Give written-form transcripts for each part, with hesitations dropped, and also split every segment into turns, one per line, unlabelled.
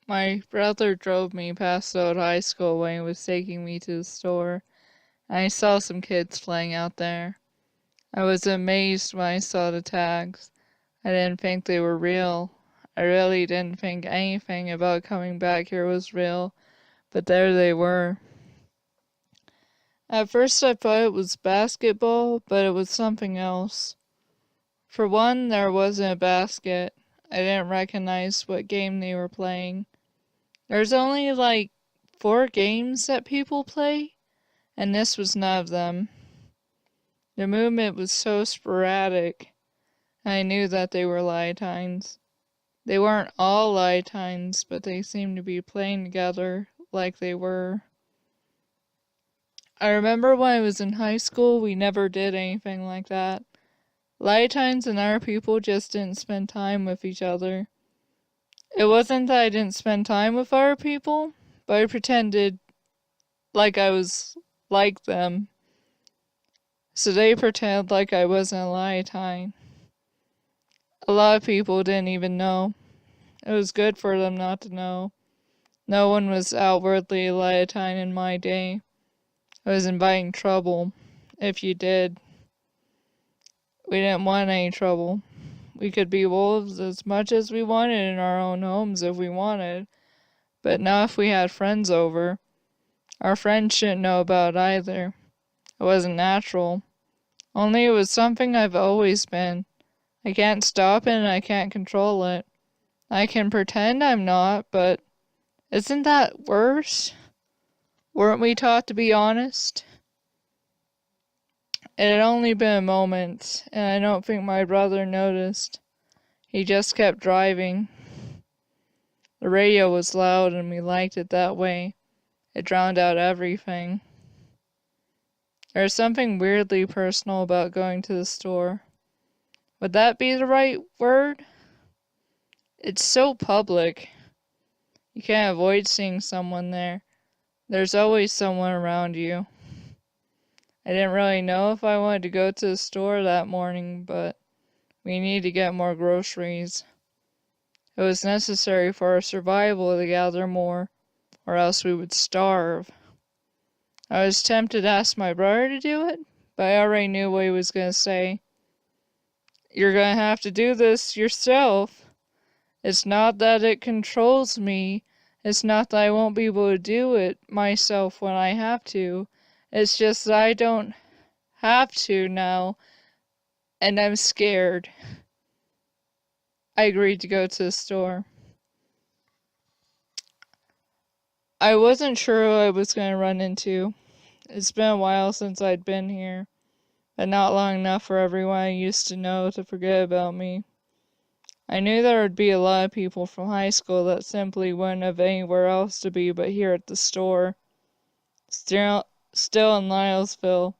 My brother drove me past the old high school when he was taking me to the store, and I saw some kids playing out there. I was amazed when I saw the tags. I didn't think they were real. I really didn't think anything about coming back here was real, but there they were. At first I thought it was basketball, but it was something else. For one, there wasn't a basket. I didn't recognize what game they were playing. There's only like 4 games that people play, and this was none of them. The movement was so sporadic. I knew that they were Lyalltines. They weren't all Lyalltines, but they seemed to be playing together like they were. I remember when I was in high school, we never did anything like that. Lyalltines and our people just didn't spend time with each other. It wasn't that I didn't spend time with our people, but I pretended like I was like them. So they pretended like I wasn't a Lyalltine. A lot of people didn't even know. It was good for them not to know. No one was outwardly a Lyalltine in my day. I was inviting trouble, if you did. We didn't want any trouble. We could be wolves as much as we wanted in our own homes if we wanted, but not if we had friends over. Our friends shouldn't know about it either. It wasn't natural. Only it was something I've always been. I can't stop it and I can't control it. I can pretend I'm not, but isn't that worse? Weren't we taught to be honest? It had only been a moment, and I don't think my brother noticed. He just kept driving. The radio was loud and we liked it that way. It drowned out everything. There's something weirdly personal about going to the store. Would that be the right word? It's so public. You can't avoid seeing someone there. There's always someone around you. I didn't really know if I wanted to go to the store that morning, but we needed to get more groceries. It was necessary for our survival to gather more, or else we would starve. I was tempted to ask my brother to do it, but I already knew what he was going to say. You're going to have to do this yourself. It's not that it controls me. It's not that I won't be able to do it myself when I have to. It's just that I don't have to now, and I'm scared. I agreed to go to the store. I wasn't sure who I was going to run into. It's been a while since I'd been here, but not long enough for everyone I used to know to forget about me. I knew there would be a lot of people from high school that simply wouldn't have anywhere else to be but here at the store. Still in Lyallsville.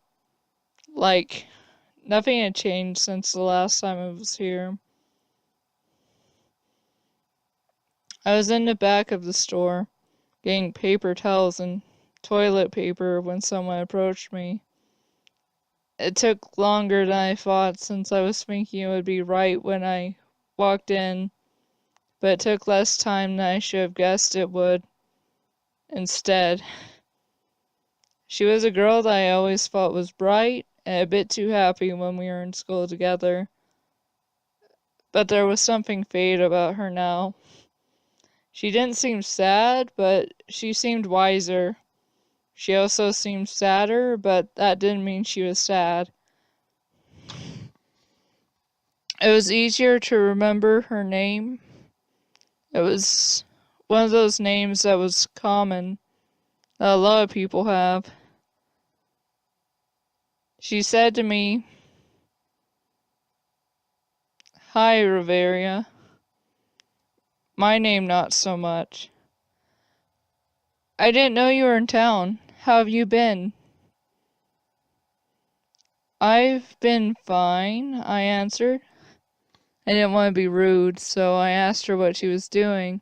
Like, nothing had changed since the last time I was here. I was in the back of the store, getting paper towels and toilet paper when someone approached me. It took longer than I thought since I was thinking it would be right when I walked in, but it took less time than I should have guessed it would. Instead, she was a girl that I always thought was bright and a bit too happy when we were in school together. But there was something faded about her now. She didn't seem sad, but she seemed wiser. She also seemed sadder, but that didn't mean she was sad. It was easier to remember her name. It was one of those names that was common, that a lot of people have. She said to me, "Hi, Riveria." My name not so much. "I didn't know you were in town. How have you been?" "I've been fine," I answered. I didn't want to be rude, so I asked her what she was doing.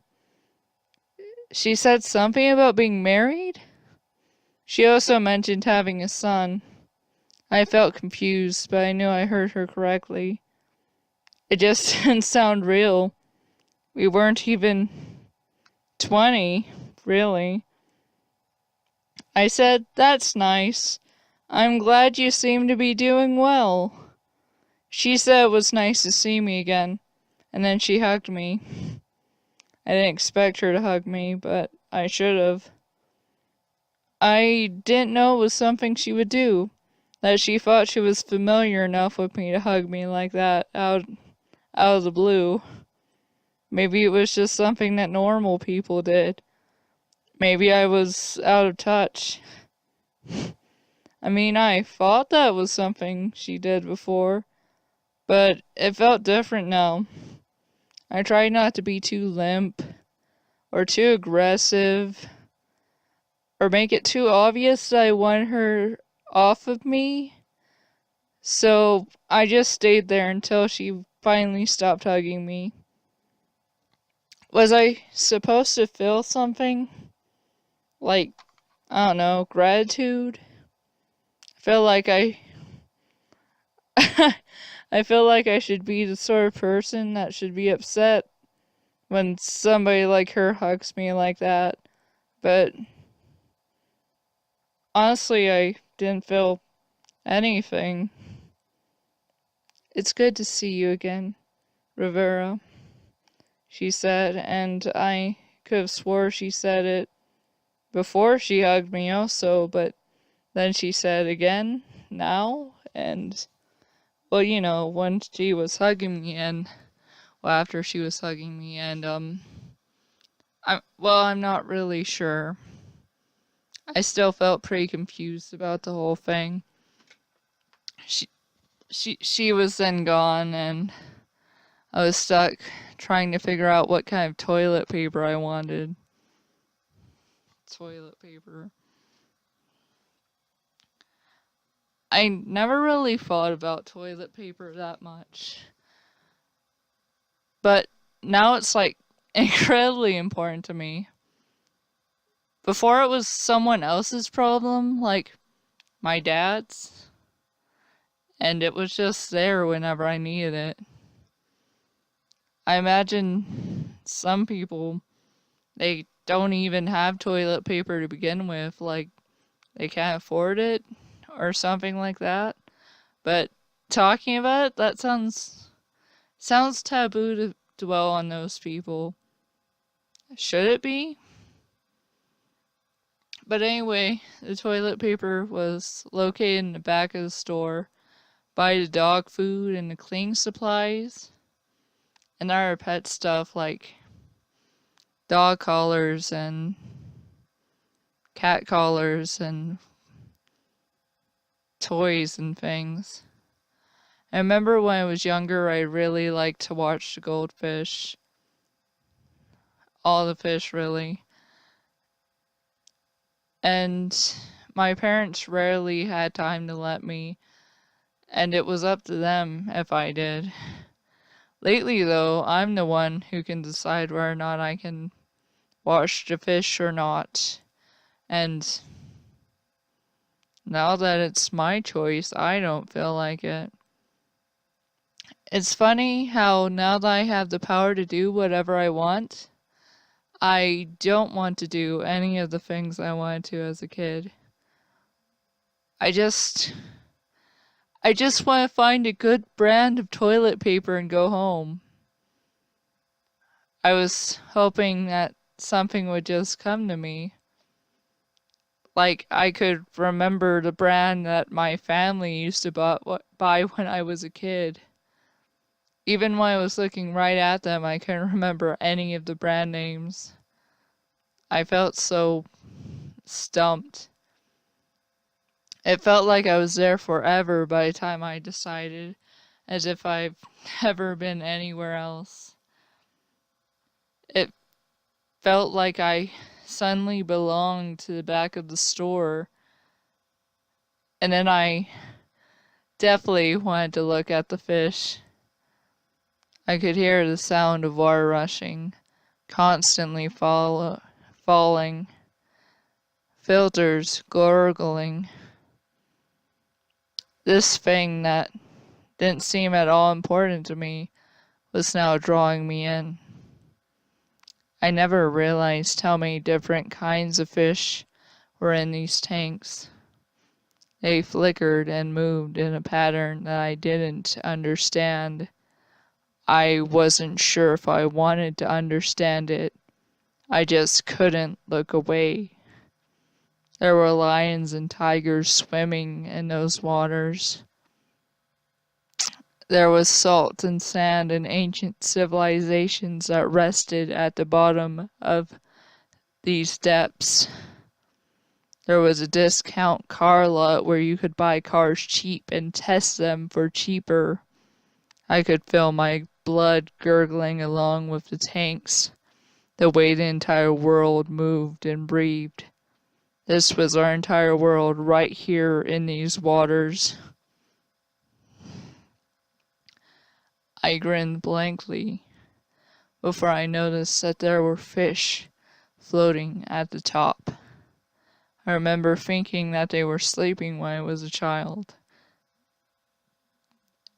She said something about being married? She also mentioned having a son. I felt confused, but I knew I heard her correctly. It just didn't sound real. We weren't even 20, really. I said, "That's nice. I'm glad you seem to be doing well." She said it was nice to see me again, and then she hugged me. I didn't expect her to hug me, but I should have. I didn't know it was something she would do, that she thought she was familiar enough with me to hug me like that out of the blue. Maybe it was just something that normal people did. Maybe I was out of touch. I mean, I thought that was something she did before, but it felt different now. I tried not to be too limp, or too aggressive, or make it too obvious that I wanted her off of me. So I just stayed there until she finally stopped hugging me. Was I supposed to feel something? Like, I don't know, gratitude? I feel like I feel like I should be the sort of person that should be upset when somebody like her hugs me like that. But honestly, I didn't feel anything. "It's good to see you again, Rivera," she said, and I could have swore she said it before she hugged me also, but then she said again, now, and, well, you know, when she was hugging me and, well, after she was hugging me, and, I'm not really sure. I still felt pretty confused about the whole thing. She, she was then gone, and I was stuck trying to figure out what kind of toilet paper I wanted. Toilet paper. I never really thought about toilet paper that much. But now it's like incredibly important to me. Before it was someone else's problem, like my dad's, and it was just there whenever I needed it. I imagine some people, they don't even have toilet paper to begin with, like they can't afford it or something like that. But talking about it, that sounds taboo to dwell on those people. Should it be? But anyway, the toilet paper was located in the back of the store by the dog food and the cleaning supplies and our pet stuff like dog collars and cat collars and toys and things. I remember when I was younger, I really liked to watch the goldfish. All the fish, really. And my parents rarely had time to let me, and it was up to them if I did. Lately, though, I'm the one who can decide whether or not I can watch the fish or not. And now that it's my choice, I don't feel like it. It's funny how now that I have the power to do whatever I want, I don't want to do any of the things I wanted to as a kid. I just want to find a good brand of toilet paper and go home. I was hoping that something would just come to me. Like I could remember the brand that my family used to buy when I was a kid. Even when I was looking right at them, I couldn't remember any of the brand names. I felt so stumped. It felt like I was there forever by the time I decided, as if I've never been anywhere else. It felt like I suddenly belonged to the back of the store, and then I definitely wanted to look at the fish. I could hear the sound of water rushing, constantly falling, filters gurgling. This thing that didn't seem at all important to me was now drawing me in. I never realized how many different kinds of fish were in these tanks. They flickered and moved in a pattern that I didn't understand. I wasn't sure if I wanted to understand it. I just couldn't look away. There were lions and tigers swimming in those waters. There was salt and sand and ancient civilizations that rested at the bottom of these depths. There was a discount car lot where you could buy cars cheap and test them for cheaper. I could feel my blood gurgling along with the tanks, the way the entire world moved and breathed. This was our entire world right here in these waters. I grinned blankly before I noticed that there were fish floating at the top. I remember thinking that they were sleeping when I was a child.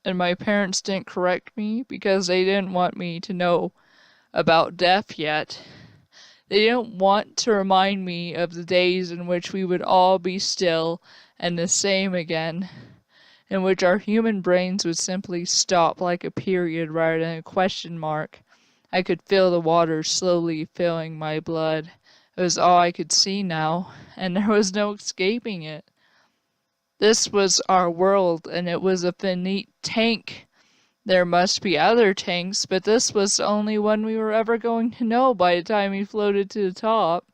And my parents didn't correct me because they didn't want me to know about death yet. They didn't want to remind me of the days in which we would all be still and the same again, in which our human brains would simply stop like a period rather than a question mark. I could feel the water slowly filling my blood. It was all I could see now, and there was no escaping it. This was our world, and it was a finite tank. There must be other tanks, but this was the only one we were ever going to know by the time we floated to the top.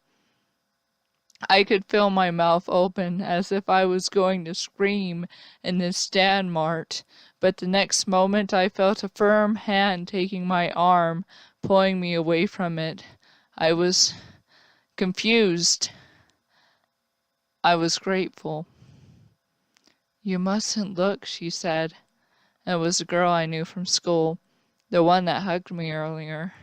I could feel my mouth open as if I was going to scream in this stand mart, but the next moment I felt a firm hand taking my arm, pulling me away from it. I was confused. I was grateful. "You mustn't look," she said. It was a girl I knew from school, the one that hugged me earlier.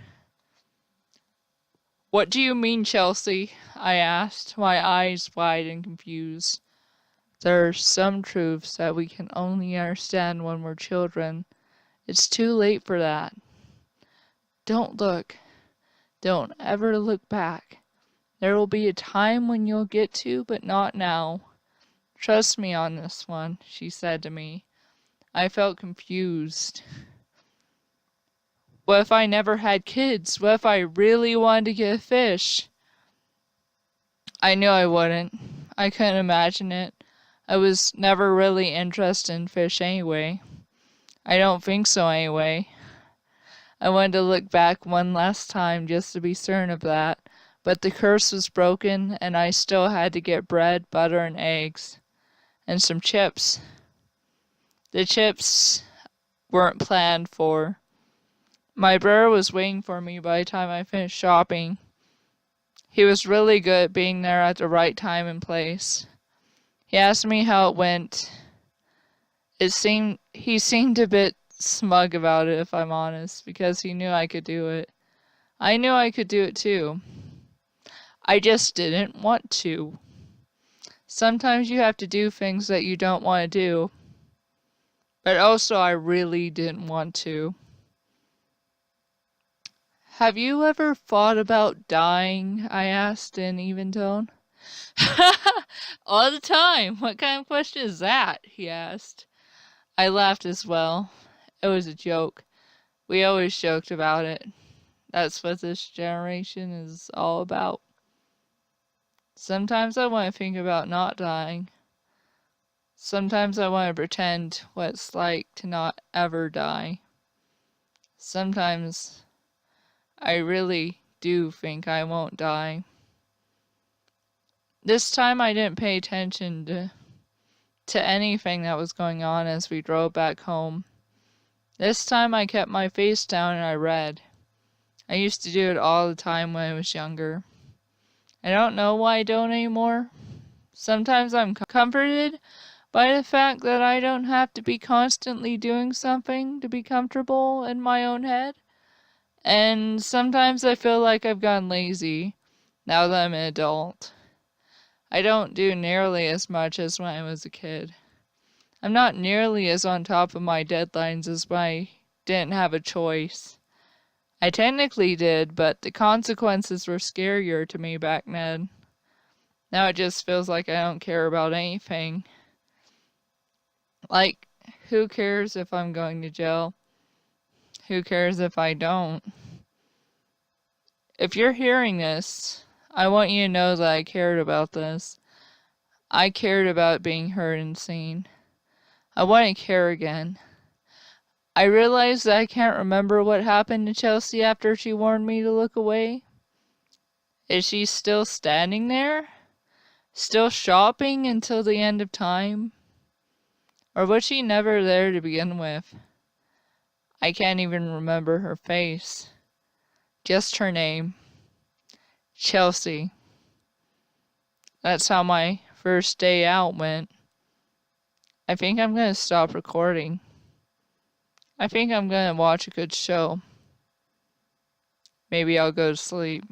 "What do you mean, Chelsea?" I asked, my eyes wide and confused. "There are some truths that we can only understand when we're children. It's too late for that. Don't look. Don't ever look back. There will be a time when you'll get to, but not now. Trust me on this one," she said to me. I felt confused. What if I never had kids? What if I really wanted to get a fish? I knew I wouldn't. I couldn't imagine it. I was never really interested in fish anyway. I don't think so anyway. I wanted to look back one last time just to be certain of that, but the curse was broken and I still had to get bread, butter, and eggs. And some chips. The chips weren't planned for. My brother was waiting for me by the time I finished shopping. He was really good at being there at the right time and place. He asked me how it went. He seemed a bit smug about it, if I'm honest, because he knew I could do it. I knew I could do it too. I just didn't want to. Sometimes you have to do things that you don't want to do. But also I really didn't want to. "Have you ever thought about dying?" I asked in even tone. "All the time. What kind of question is that?" he asked. I laughed as well. It was a joke. We always joked about it. That's what this generation is all about. Sometimes I want to think about not dying. Sometimes I want to pretend what it's like to not ever die. Sometimes I really do think I won't die. This time I didn't pay attention to anything that was going on as we drove back home. This time I kept my face down and I read. I used to do it all the time when I was younger. I don't know why I don't anymore. Sometimes I'm comforted by the fact that I don't have to be constantly doing something to be comfortable in my own head. And sometimes I feel like I've gotten lazy now that I'm an adult. I don't do nearly as much as when I was a kid. I'm not nearly as on top of my deadlines as when I didn't have a choice. I technically did, but the consequences were scarier to me back then. Now it just feels like I don't care about anything. Like, who cares if I'm going to jail? Who cares if I don't? If you're hearing this, I want you to know that I cared about this. I cared about being heard and seen. I want to care again. I realize that I can't remember what happened to Chelsea after she warned me to look away. Is she still standing there? Still shopping until the end of time? Or was she never there to begin with? I can't even remember her face. Just her name. Chelsea. That's how my first day out went. I think I'm gonna stop recording. I think I'm gonna watch a good show. Maybe I'll go to sleep.